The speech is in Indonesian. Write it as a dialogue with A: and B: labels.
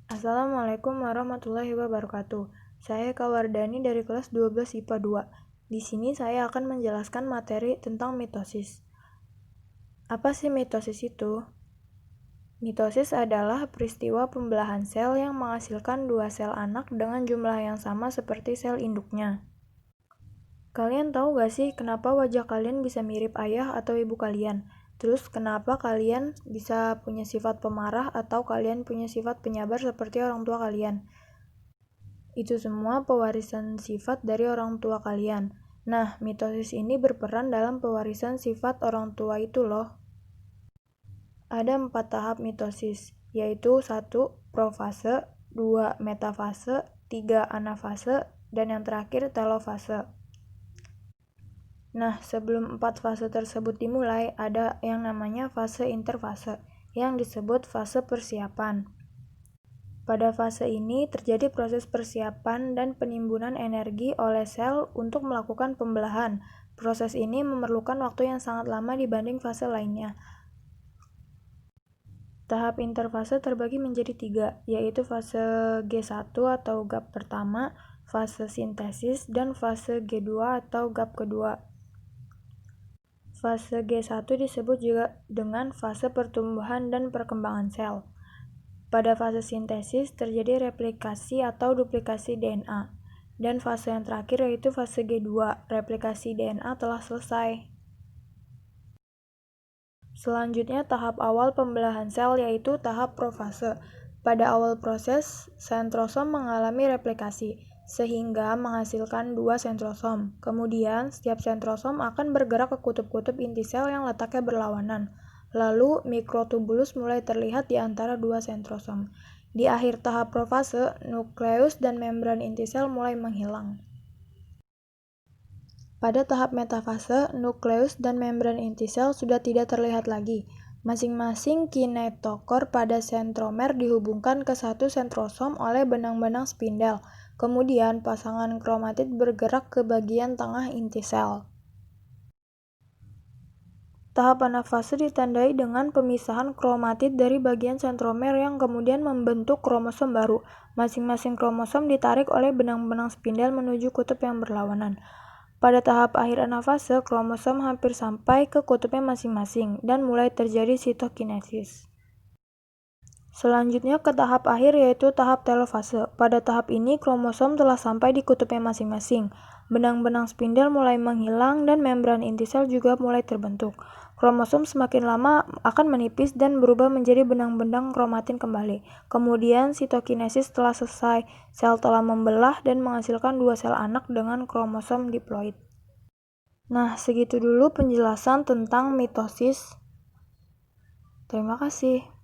A: Assalamualaikum warahmatullahi wabarakatuh. Saya Kawardani dari kelas 12 IPA 2. Di sini saya akan menjelaskan materi tentang mitosis. Apa sih mitosis itu? Mitosis adalah peristiwa pembelahan sel yang menghasilkan dua sel anak dengan jumlah yang sama seperti sel induknya. Kalian tahu gak sih kenapa wajah kalian bisa mirip ayah atau ibu kalian? Terus kenapa kalian bisa punya sifat pemarah atau kalian punya sifat penyabar seperti orang tua kalian? Itu semua pewarisan sifat dari orang tua kalian. Nah, mitosis ini berperan dalam pewarisan sifat orang tua itu loh. Ada 4 tahap mitosis, yaitu 1. Profase, 2. Metafase, 3. Anafase, dan yang terakhir telofase. Nah, sebelum 4 fase tersebut dimulai, ada yang namanya fase interfase, yang disebut fase persiapan. Pada fase ini terjadi proses persiapan dan penimbunan energi oleh sel untuk melakukan pembelahan. Proses ini memerlukan waktu yang sangat lama dibanding fase lainnya. Tahap interfase terbagi menjadi 3, yaitu fase G1 atau GAP pertama, fase sintesis, dan fase G2 atau GAP kedua. Fase G1 disebut juga dengan fase pertumbuhan dan perkembangan sel. Pada fase sintesis terjadi replikasi atau duplikasi DNA. Dan fase yang terakhir yaitu fase G2, replikasi DNA telah selesai. Selanjutnya tahap awal pembelahan sel yaitu tahap profase. Pada awal proses, sentrosom mengalami replikasi, sehingga menghasilkan 2 sentrosom. Kemudian, setiap sentrosom akan bergerak ke kutub-kutub inti sel yang letaknya berlawanan. Lalu, mikrotubulus mulai terlihat di antara 2 sentrosom. Di akhir tahap profase, nukleus dan membran inti sel mulai menghilang. Pada tahap metafase, nukleus dan membran inti sel sudah tidak terlihat lagi. Masing-masing kinetokor pada sentromer dihubungkan ke satu sentrosom oleh benang-benang spindel. Kemudian, pasangan kromatid bergerak ke bagian tengah inti sel. Tahap anafase ditandai dengan pemisahan kromatid dari bagian sentromer yang kemudian membentuk kromosom baru. Masing-masing kromosom ditarik oleh benang-benang spindel menuju kutub yang berlawanan. Pada tahap akhir anafase, kromosom hampir sampai ke kutubnya masing-masing dan mulai terjadi sitokinesis. Selanjutnya ke tahap akhir yaitu tahap telofase. Pada tahap ini, kromosom telah sampai di kutubnya masing-masing. Benang-benang spindel mulai menghilang dan membran inti sel juga mulai terbentuk. Kromosom semakin lama akan menipis dan berubah menjadi benang-benang kromatin kembali. Kemudian sitokinesis telah selesai. Sel telah membelah dan menghasilkan 2 sel anak dengan kromosom diploid. Nah, segitu dulu penjelasan tentang mitosis. Terima kasih.